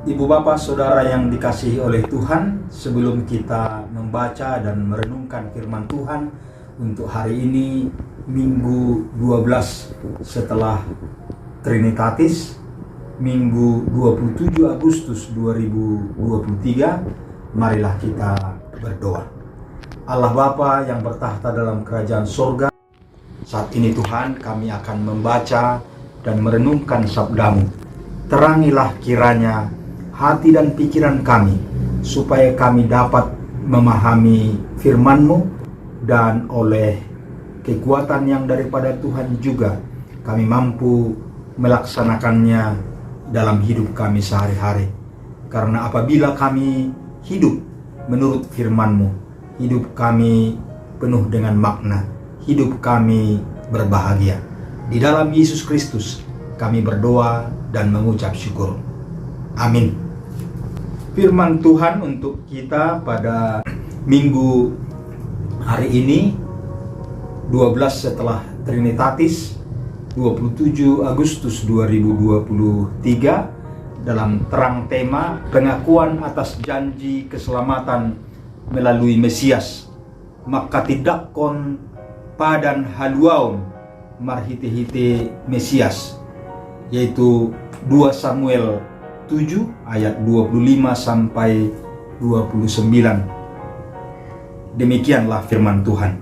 Ibu Bapak Saudara yang dikasihi oleh Tuhan, sebelum kita membaca dan merenungkan firman Tuhan untuk hari ini Minggu 12 setelah Trinitatis, Minggu 27 Agustus 2023, marilah kita berdoa. Allah Bapa yang bertahta dalam kerajaan sorga, saat ini Tuhan kami akan membaca dan merenungkan sabda-Mu. Terangilah kiranya hati dan pikiran kami, supaya kami dapat memahami firman-Mu, dan oleh kekuatan yang daripada Tuhan juga kami mampu melaksanakannya dalam hidup kami sehari-hari. Karena apabila kami hidup menurut firman-Mu, hidup kami penuh dengan makna, hidup kami berbahagia. Di dalam Yesus Kristus kami berdoa dan mengucap syukur. Amin. Firman Tuhan untuk kita pada minggu hari ini 12 setelah Trinitatis, 27 Agustus 2023, dalam terang tema pengakuan atas janji keselamatan melalui Mesias. Maka tidak kon padan haluaun marhite-hite Mesias, yaitu 2 Samuel 7 ayat 25 sampai 29. Demikianlah firman Tuhan.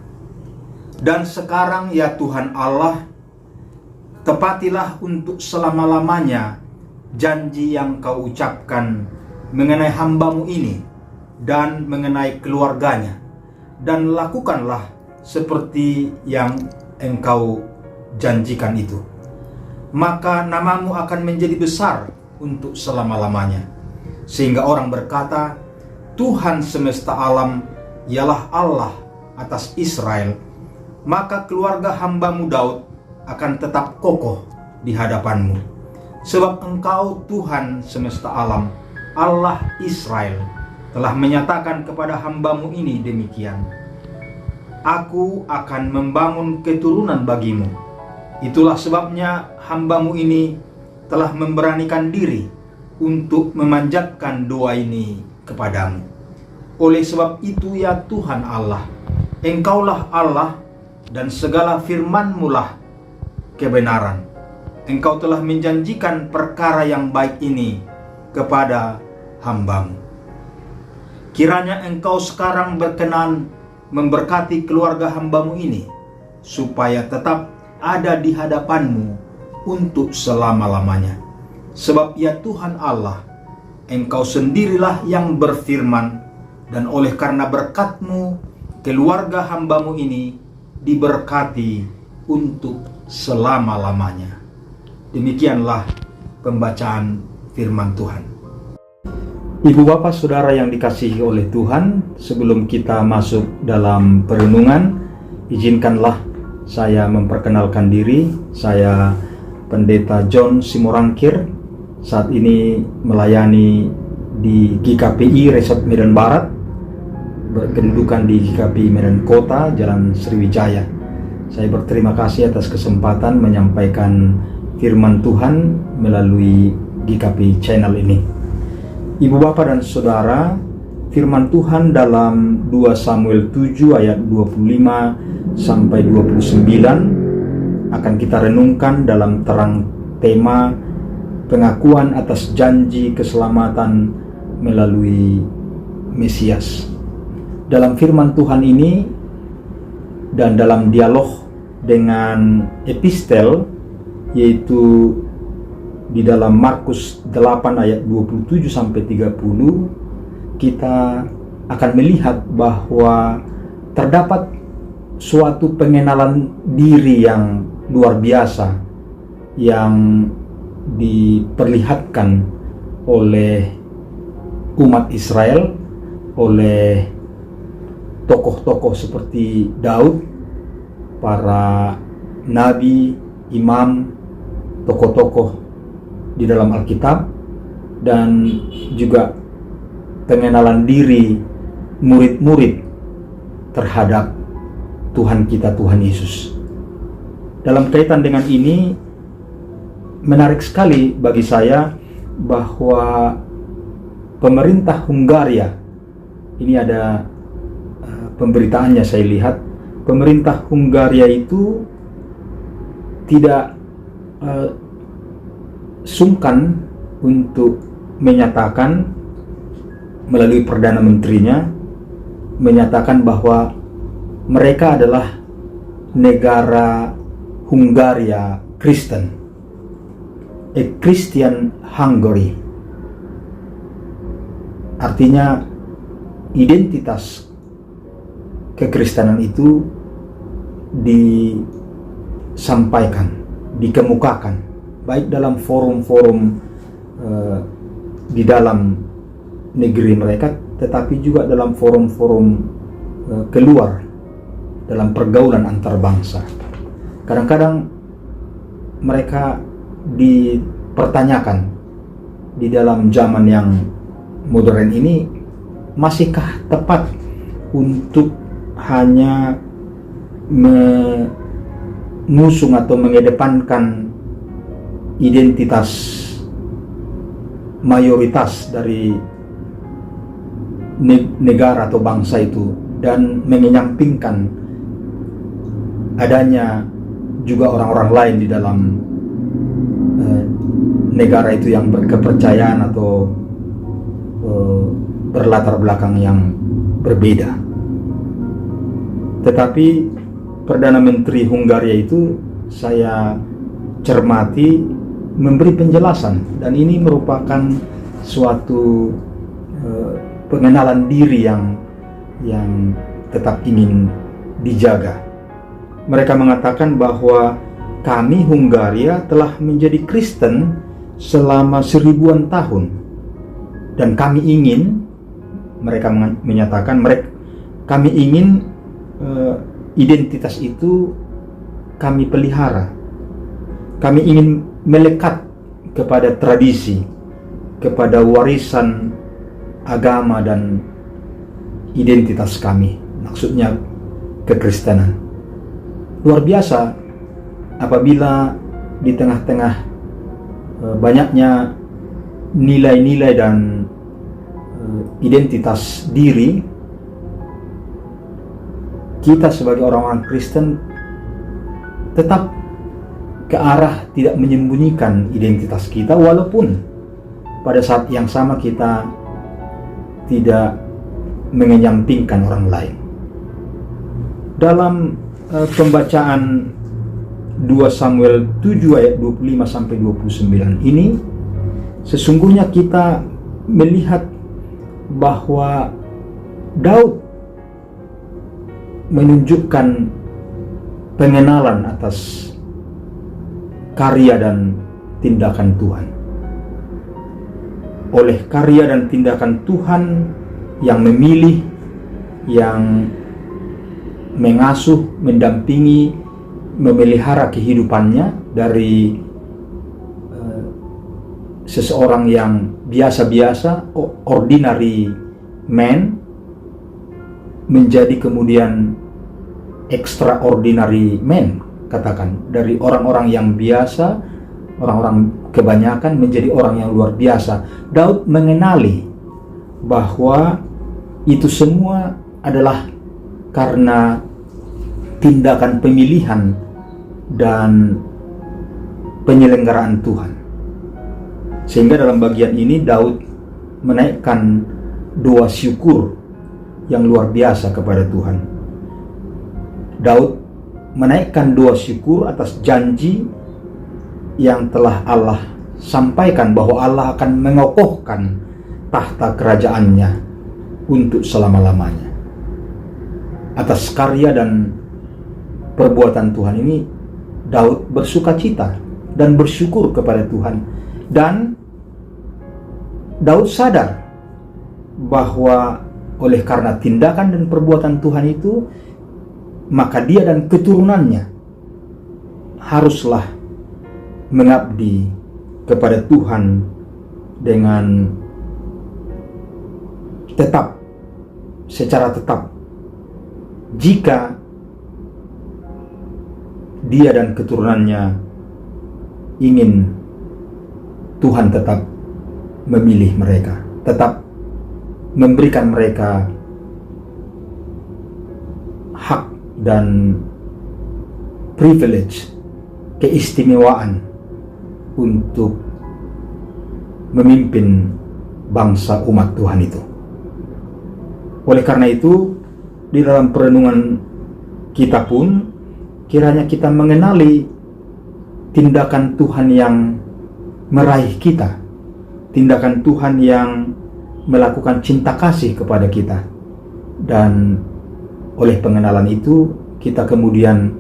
Dan sekarang ya Tuhan Allah, tepatilah untuk selama-lamanya janji yang Kau ucapkan mengenai hamba-Mu ini dan mengenai keluarganya, dan lakukanlah seperti yang Engkau janjikan itu. Maka nama-Mu akan menjadi besar untuk selama-lamanya, sehingga orang berkata, Tuhan semesta alam ialah Allah atas Israel. Maka keluarga hamba-Mu Daud akan tetap kokoh di hadapan-Mu, sebab Engkau Tuhan semesta alam, Allah Israel, telah menyatakan kepada hamba-Mu ini demikian, Aku akan membangun keturunan bagimu. Itulah sebabnya hamba-Mu ini telah memberanikan diri untuk memanjatkan doa ini kepadamu. Oleh sebab itu ya Tuhan Allah, Engkaulah Allah, dan segala firman-Mu lah kebenaran. Engkau telah menjanjikan perkara yang baik ini kepada hamba-Mu. Kiranya Engkau sekarang berkenan memberkati keluarga hamba-Mu ini, supaya tetap ada di hadapan-Mu untuk selama-lamanya. Sebab ya Tuhan Allah, Engkau sendirilah yang berfirman, dan oleh karena berkat-Mu, keluarga hamba-Mu ini diberkati untuk selama-lamanya. Demikianlah pembacaan firman Tuhan. Ibu Bapak Saudara yang dikasihi oleh Tuhan, sebelum kita masuk dalam perenungan, izinkanlah saya memperkenalkan diri. Saya Pendeta John Simorangkir, saat ini melayani di GKPI Resort Medan Barat, berkedudukan di GKPI Medan Kota, Jalan Sriwijaya. Saya berterima kasih atas kesempatan menyampaikan firman Tuhan melalui GKPI channel ini. Ibu Bapak dan Saudara, firman Tuhan dalam 2 Samuel 7 ayat 25 sampai 29 akan kita renungkan dalam terang tema pengakuan atas janji keselamatan melalui Mesias. Dalam firman Tuhan ini dan dalam dialog dengan epistel, yaitu di dalam Markus 8 ayat 27 sampai 30, kita akan melihat bahwa terdapat suatu pengenalan diri yang luar biasa yang diperlihatkan oleh umat Israel, oleh tokoh-tokoh seperti Daud, para nabi, imam, tokoh-tokoh di dalam Alkitab, dan juga pengenalan diri murid-murid terhadap Tuhan kita, Tuhan Yesus. Dalam kaitan dengan ini, menarik sekali bagi saya bahwa pemerintah Hungaria, ini ada pemberitaannya saya lihat, pemerintah Hungaria itu tidak sungkan untuk menyatakan melalui Perdana Menterinya, menyatakan bahwa mereka adalah negara Hungaria Kristen, a Christian Hungary. Artinya identitas kekristenan itu disampaikan, dikemukakan, baik dalam forum-forum di dalam negeri mereka, tetapi juga dalam forum-forum keluar, dalam pergaulan antar bangsa. Kadang-kadang mereka dipertanyakan di dalam zaman yang modern ini, masihkah tepat untuk hanya mengusung atau mengedepankan identitas mayoritas dari negara atau bangsa itu dan mengenyampingkan adanya juga orang-orang lain di dalam negara itu yang berkepercayaan atau berlatar belakang yang berbeda. Tetapi Perdana Menteri Hungaria itu saya cermati memberi penjelasan, dan ini merupakan suatu pengenalan diri yang tetap ingin dijaga. Mereka mengatakan bahwa kami Hungaria telah menjadi Kristen selama 1000-an tahun, dan kami ingin, mereka menyatakan, kami ingin identitas itu kami pelihara. Kami ingin melekat kepada tradisi, kepada warisan agama dan identitas kami, maksudnya kekristenan. Luar biasa apabila di tengah-tengah banyaknya nilai-nilai dan identitas diri, kita sebagai orang-orang Kristen tetap ke arah tidak menyembunyikan identitas kita, walaupun pada saat yang sama kita tidak mengenyampingkan orang lain. Dalam pembacaan 2 Samuel 7 ayat 25 sampai 29 ini, sesungguhnya kita melihat bahwa Daud menunjukkan pengenalan atas karya dan tindakan Tuhan. Oleh karya dan tindakan Tuhan yang memilih, yang mengasuh, mendampingi, memelihara kehidupannya dari seseorang yang biasa-biasa, ordinary man, menjadi kemudian extraordinary man, katakan, dari orang-orang yang biasa, orang-orang kebanyakan menjadi orang yang luar biasa. Daud mengenali bahwa itu semua adalah karena tindakan pemilihan dan penyelenggaraan Tuhan. Sehingga dalam bagian ini Daud menaikkan doa syukur yang luar biasa kepada Tuhan. Daud menaikkan doa syukur atas janji yang telah Allah sampaikan, bahwa Allah akan mengokohkan tahta kerajaannya untuk selama-lamanya. Atas karya dan perbuatan Tuhan ini, Daud bersukacita dan bersyukur kepada Tuhan. Dan Daud sadar bahwa oleh karena tindakan dan perbuatan Tuhan itu, maka dia dan keturunannya haruslah mengabdi kepada Tuhan dengan tetap, secara tetap, jika dia dan keturunannya ingin Tuhan tetap memilih mereka, tetap memberikan mereka hak dan privilege, keistimewaan untuk memimpin bangsa umat Tuhan itu. Oleh karena itu, di dalam perenungan kita pun, kiranya kita mengenali tindakan Tuhan yang meraih kita, tindakan Tuhan yang melakukan cinta kasih kepada kita. Dan oleh pengenalan itu, kita kemudian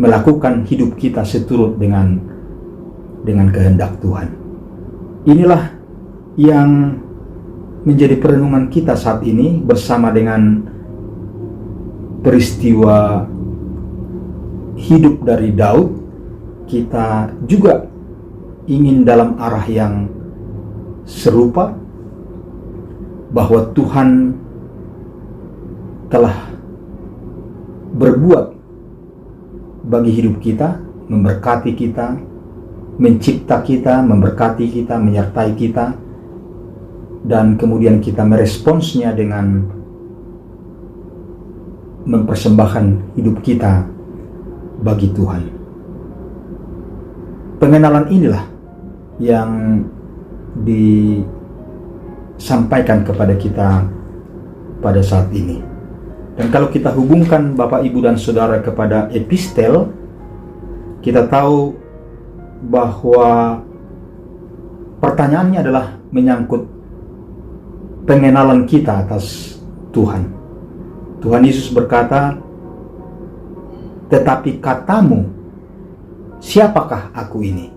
melakukan hidup kita seturut dengan kehendak Tuhan. Inilah yang menjadi perenungan kita saat ini bersama dengan peristiwa hidup dari Daud. Kita juga ingin dalam arah yang serupa, bahwa Tuhan telah berbuat bagi hidup kita, memberkati kita, mencipta kita, memberkati kita, menyertai kita, dan kemudian kita meresponsnya dengan mempersembahkan hidup kita bagi Tuhan. Pengenalan inilah yang disampaikan kepada kita pada saat ini. Dan kalau kita hubungkan Bapak, Ibu, dan Saudara kepada epistel, kita tahu bahwa pertanyaannya adalah menyangkut pengenalan kita atas Tuhan. Tuhan Yesus berkata, "Tetapi katamu, siapakah aku ini?"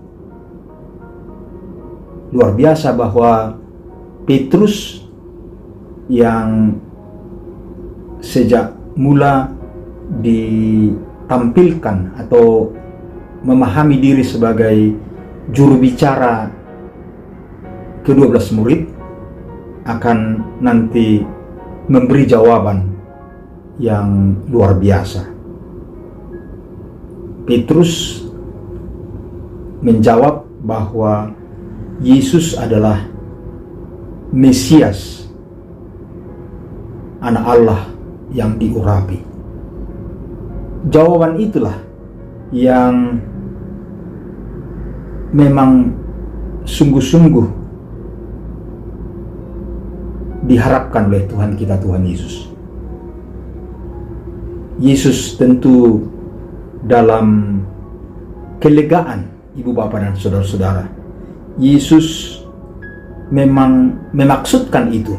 Luar biasa bahwa Petrus yang sejak mula ditampilkan atau memahami diri sebagai juru bicara ke-12 murid, akan nanti memberi jawaban yang luar biasa. Petrus menjawab bahwa Yesus adalah Mesias, Anak Allah yang diurapi. Jawaban itulah yang memang sungguh-sungguh diharapkan oleh Tuhan kita, Tuhan Yesus. Yesus tentu dalam kelegaan Ibu Bapak dan Saudara-saudara, Yesus memang memaksudkan itu,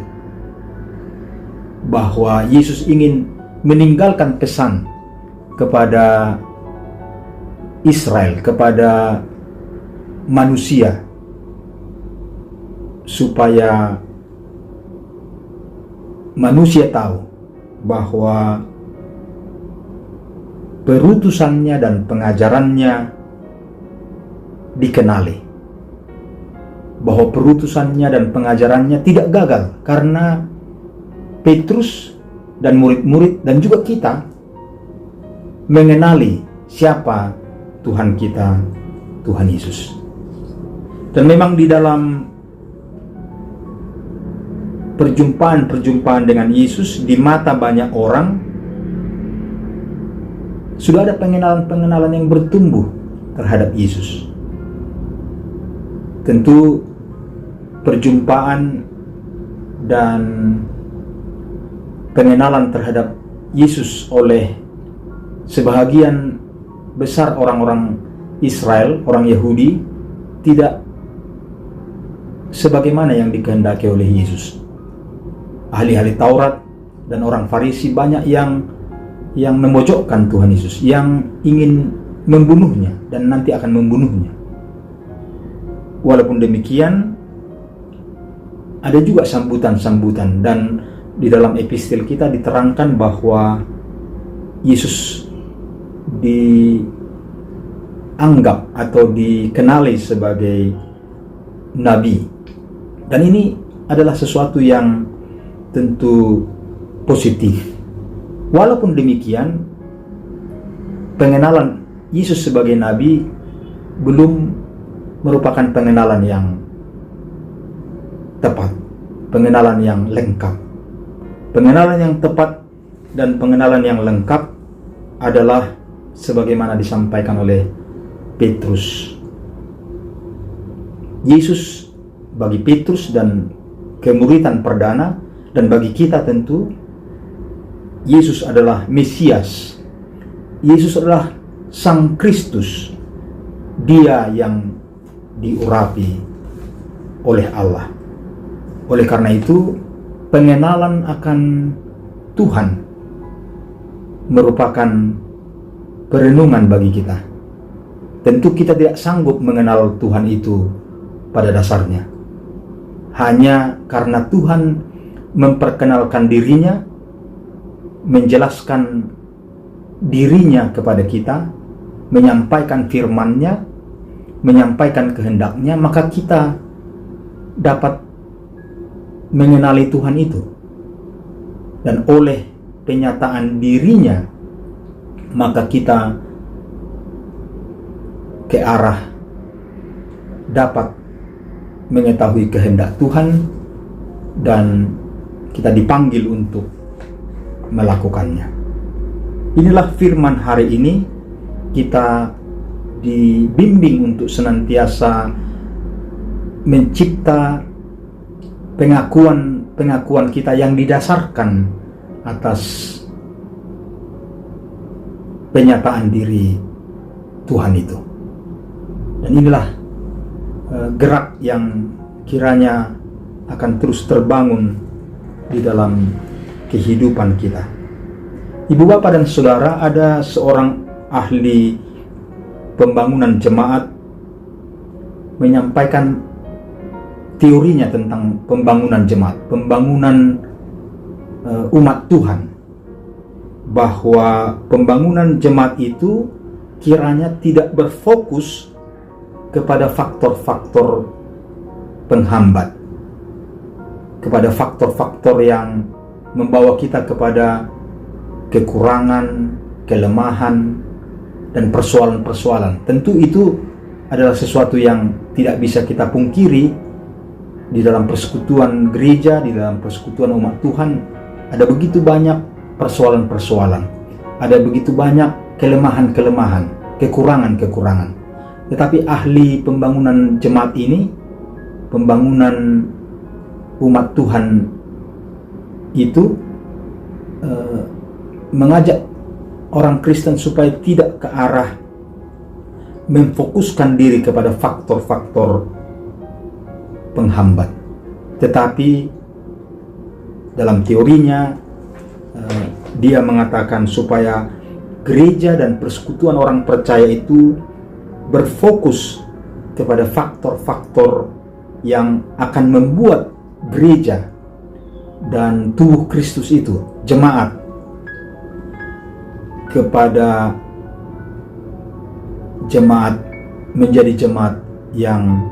bahwa Yesus ingin meninggalkan pesan kepada Israel, kepada manusia, supaya manusia tahu bahwa perutusannya dan pengajarannya dikenali, bahwa perutusannya dan pengajarannya tidak gagal, karena Petrus dan murid-murid dan juga kita mengenali siapa Tuhan kita, Tuhan Yesus. Dan memang di dalam perjumpaan-perjumpaan dengan Yesus, di mata banyak orang sudah ada pengenalan-pengenalan yang bertumbuh terhadap Yesus. Tentu perjumpaan dan pengenalan terhadap Yesus oleh sebahagian besar orang-orang Israel, orang Yahudi, tidak sebagaimana yang dikehendaki oleh Yesus. Ahli-ahli Taurat dan orang Farisi banyak yang memojokkan Tuhan Yesus, yang ingin membunuhnya dan nanti akan membunuhnya. Walaupun demikian, ada juga sambutan-sambutan, dan di dalam epistel kita diterangkan bahwa Yesus dianggap atau dikenali sebagai nabi. Dan ini adalah sesuatu yang tentu positif. Walaupun demikian, pengenalan Yesus sebagai nabi belum merupakan pengenalan yang tepat. pengenalan yang lengkap. Pengenalan yang tepat dan pengenalan yang lengkap adalah sebagaimana disampaikan oleh Petrus. Yesus bagi Petrus dan kemuridan perdana, dan bagi kita tentu, Yesus adalah Mesias. Yesus adalah Sang Kristus. Dia yang diurapi oleh Allah. Oleh karena itu, pengenalan akan Tuhan merupakan perenungan bagi kita. Tentu kita tidak sanggup mengenal Tuhan itu pada dasarnya. Hanya karena Tuhan memperkenalkan dirinya, menjelaskan dirinya kepada kita, menyampaikan firman-Nya, menyampaikan kehendak-Nya, maka kita dapat mengenali Tuhan itu. Dan oleh penyataan dirinya, maka kita ke arah dapat mengetahui kehendak Tuhan, dan kita dipanggil untuk melakukannya. Inilah firman hari ini. Kita dibimbing untuk senantiasa mencipta pengakuan kita yang didasarkan atas penyataan diri Tuhan itu. Dan inilah gerak yang kiranya akan terus terbangun di dalam kehidupan kita. Ibu bapak dan saudara, ada seorang ahli pembangunan jemaat menyampaikan teorinya tentang pembangunan jemaat, pembangunan umat Tuhan, bahwa pembangunan jemaat itu kiranya tidak berfokus kepada faktor-faktor penghambat, kepada faktor-faktor yang membawa kita kepada kekurangan, kelemahan, dan persoalan-persoalan. Tentu itu adalah sesuatu yang tidak bisa kita pungkiri. Di dalam persekutuan gereja, di dalam persekutuan umat Tuhan, ada begitu banyak persoalan-persoalan, ada begitu banyak kelemahan-kelemahan, kekurangan-kekurangan. Tetapi ahli pembangunan jemaat ini, pembangunan umat Tuhan itu mengajak orang Kristen supaya tidak ke arah memfokuskan diri kepada faktor-faktor penghambat, tetapi dalam teorinya dia mengatakan supaya gereja dan persekutuan orang percaya itu berfokus kepada faktor-faktor yang akan membuat gereja dan tubuh Kristus itu, jemaat, kepada jemaat menjadi jemaat yang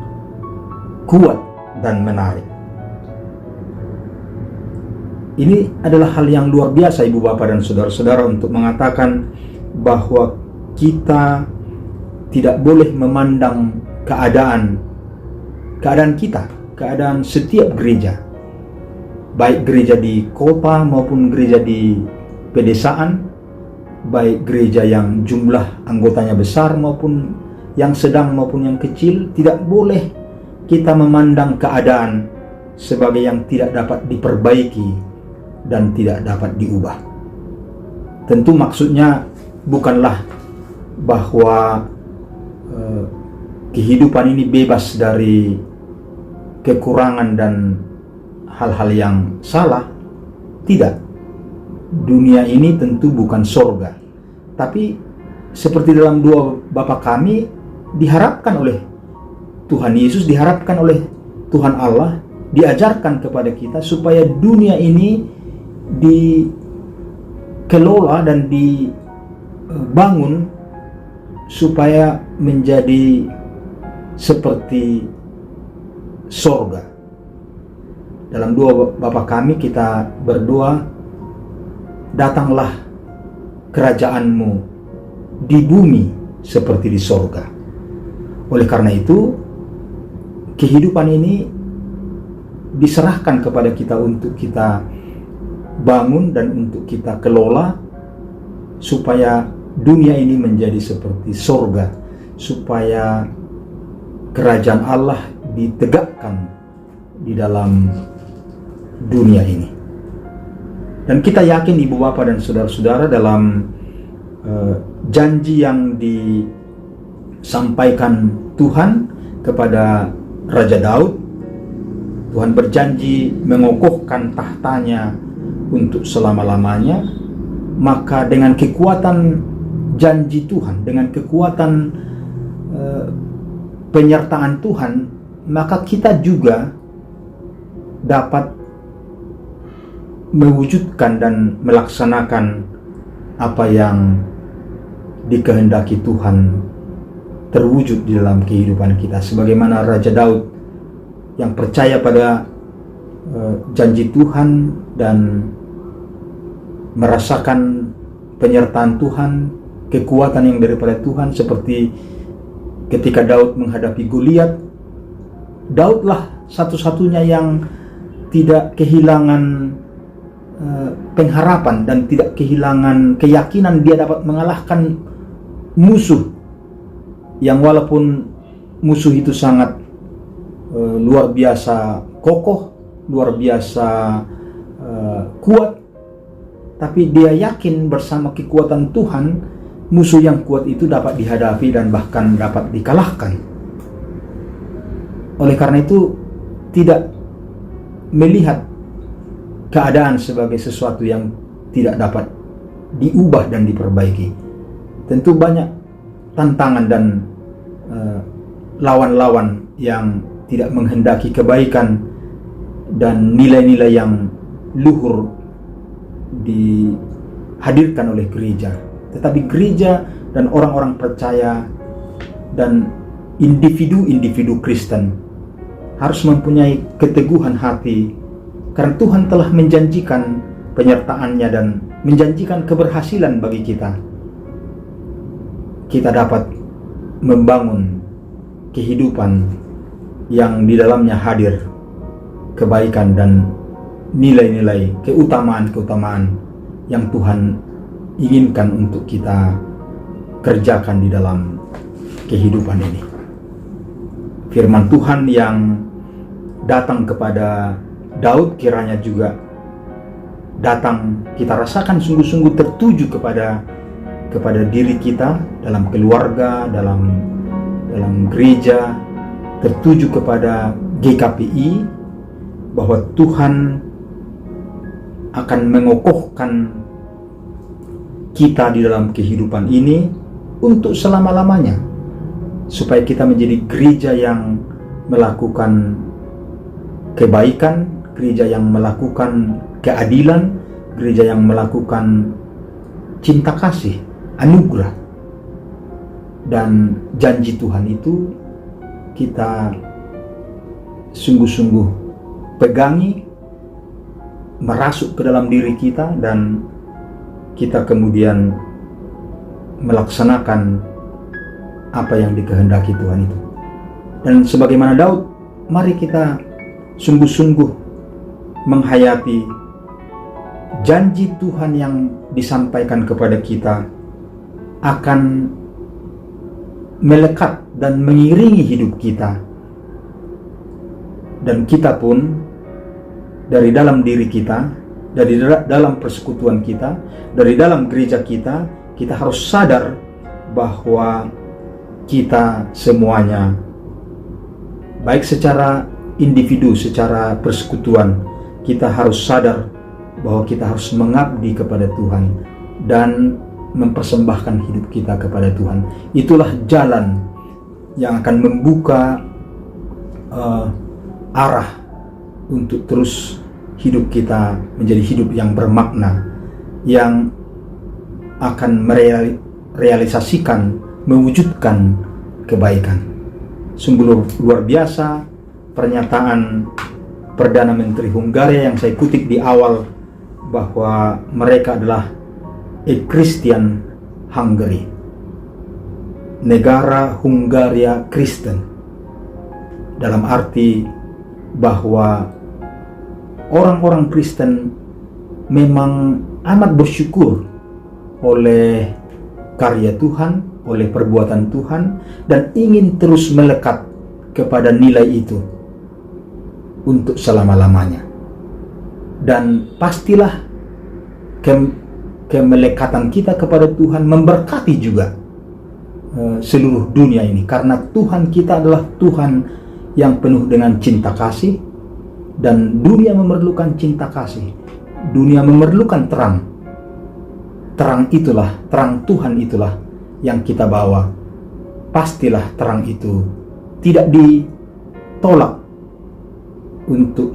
kuat dan menarik. Ini adalah hal yang luar biasa, ibu bapak dan saudara-saudara, untuk mengatakan bahwa kita tidak boleh memandang keadaan kita, keadaan setiap gereja, baik gereja di kota maupun gereja di pedesaan, baik gereja yang jumlah anggotanya besar maupun yang sedang maupun yang kecil. Tidak boleh kita memandang keadaan sebagai yang tidak dapat diperbaiki dan tidak dapat diubah. Tentu maksudnya bukanlah bahwa kehidupan ini bebas dari kekurangan dan hal-hal yang salah. Tidak. Dunia ini tentu bukan sorga, tapi seperti dalam doa Bapa kami, diharapkan oleh Tuhan Yesus, diharapkan oleh Tuhan Allah, diajarkan kepada kita supaya dunia ini dikelola dan dibangun supaya menjadi seperti sorga. Dalam doa Bapa kami kita berdoa, datanglah kerajaan-Mu di bumi seperti di sorga. Oleh karena itu, kehidupan ini diserahkan kepada kita untuk kita bangun dan untuk kita kelola, supaya dunia ini menjadi seperti surga, supaya kerajaan Allah ditegakkan di dalam dunia ini. Dan kita yakin ibu bapak dan saudara-saudara, dalam janji yang disampaikan Tuhan kepada Raja Daud, Tuhan berjanji mengokohkan tahtanya untuk selama-lamanya. Maka dengan kekuatan janji Tuhan, dengan kekuatan penyertaan Tuhan, maka kita juga dapat mewujudkan dan melaksanakan apa yang dikehendaki Tuhan terwujud di dalam kehidupan kita. Sebagaimana Raja Daud yang percaya pada janji Tuhan dan merasakan penyertaan Tuhan, kekuatan yang daripada Tuhan, seperti ketika Daud menghadapi Goliat. Daudlah satu-satunya yang tidak kehilangan pengharapan dan tidak kehilangan keyakinan dia dapat mengalahkan musuh yang walaupun musuh itu sangat luar biasa kokoh, luar biasa kuat, tapi dia yakin bersama kekuatan Tuhan, musuh yang kuat itu dapat dihadapi dan bahkan dapat dikalahkan. Oleh karena itu, tidak melihat keadaan sebagai sesuatu yang tidak dapat diubah dan diperbaiki. Tentu banyak tantangan dan lawan-lawan yang tidak menghendaki kebaikan dan nilai-nilai yang luhur dihadirkan oleh gereja. Tetapi gereja dan orang-orang percaya dan individu-individu Kristen harus mempunyai keteguhan hati, karena Tuhan telah menjanjikan penyertaannya dan menjanjikan keberhasilan bagi kita. Kita dapat membangun kehidupan yang di dalamnya hadir kebaikan dan nilai-nilai keutamaan-keutamaan yang Tuhan inginkan untuk kita kerjakan di dalam kehidupan ini. Firman Tuhan yang datang kepada Daud kiranya juga datang, kita rasakan sungguh-sungguh tertuju kepada diri kita, dalam keluarga, dalam gereja, tertuju kepada GKPI, bahwa Tuhan akan mengokohkan kita di dalam kehidupan ini untuk selama-lamanya, supaya kita menjadi gereja yang melakukan kebaikan, gereja yang melakukan keadilan, gereja yang melakukan cinta kasih, anugerah. Dan janji Tuhan itu kita sungguh-sungguh pegangi, merasuk ke dalam diri kita, dan kita kemudian melaksanakan apa yang dikehendaki Tuhan itu. Dan sebagaimana Daud, mari kita sungguh-sungguh menghayati janji Tuhan yang disampaikan kepada kita akan melekat dan mengiringi hidup kita. Dan kita pun dari dalam diri kita, dari dalam persekutuan kita, dari dalam gereja kita, kita harus sadar bahwa kita semuanya, baik secara individu, secara persekutuan, kita harus sadar bahwa kita harus mengabdi kepada Tuhan dan mempersembahkan hidup kita kepada Tuhan. Itulah jalan yang akan membuka arah untuk terus hidup kita menjadi hidup yang bermakna, yang akan merealisasikan, mewujudkan kebaikan. Sungguh luar biasa pernyataan Perdana Menteri Hungaria yang saya kutip di awal, bahwa mereka adalah a Christian Hungary, negara Hungaria Kristen, dalam arti bahwa orang-orang Kristen memang amat bersyukur oleh karya Tuhan, oleh perbuatan Tuhan, dan ingin terus melekat kepada nilai itu untuk selama-lamanya. Dan pastilah kemelekatan kita kepada Tuhan memberkati juga seluruh dunia ini, karena Tuhan kita adalah Tuhan yang penuh dengan cinta kasih, dan dunia memerlukan cinta kasih. Dunia memerlukan terang. Terang itulah, terang Tuhan itulah yang kita bawa. Pastilah terang itu tidak ditolak untuk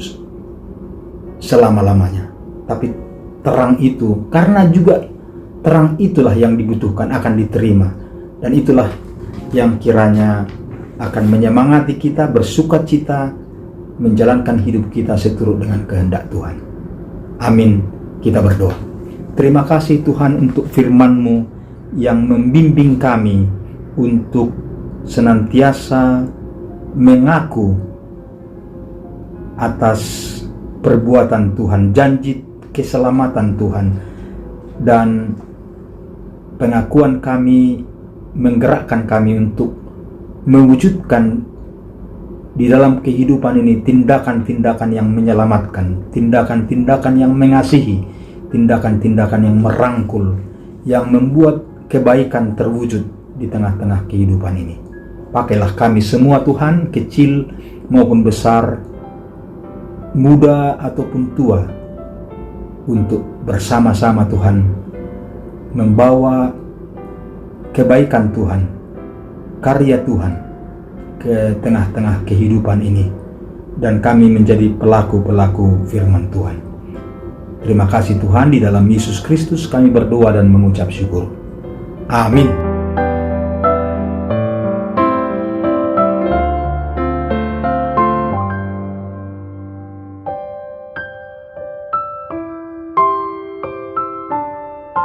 selama-lamanya, tapi terang itu, karena juga terang itulah yang dibutuhkan, akan diterima. Dan itulah yang kiranya akan menyemangati kita bersukacita menjalankan hidup kita seturut dengan kehendak Tuhan. Amin. Kita berdoa. Terima kasih Tuhan untuk firman-Mu yang membimbing kami untuk senantiasa mengaku atas perbuatan Tuhan, janji keselamatan Tuhan, dan pengakuan kami menggerakkan kami untuk mewujudkan di dalam kehidupan ini tindakan-tindakan yang menyelamatkan, tindakan-tindakan yang mengasihi, tindakan-tindakan yang merangkul, yang membuat kebaikan terwujud di tengah-tengah kehidupan ini. Pakailah kami semua Tuhan, kecil maupun besar, muda ataupun tua, untuk bersama-sama Tuhan membawa kebaikan Tuhan, karya Tuhan ke tengah-tengah kehidupan ini, dan kami menjadi pelaku-pelaku firman Tuhan. Terima kasih Tuhan, di dalam Yesus Kristus kami berdoa dan mengucap syukur. Amin.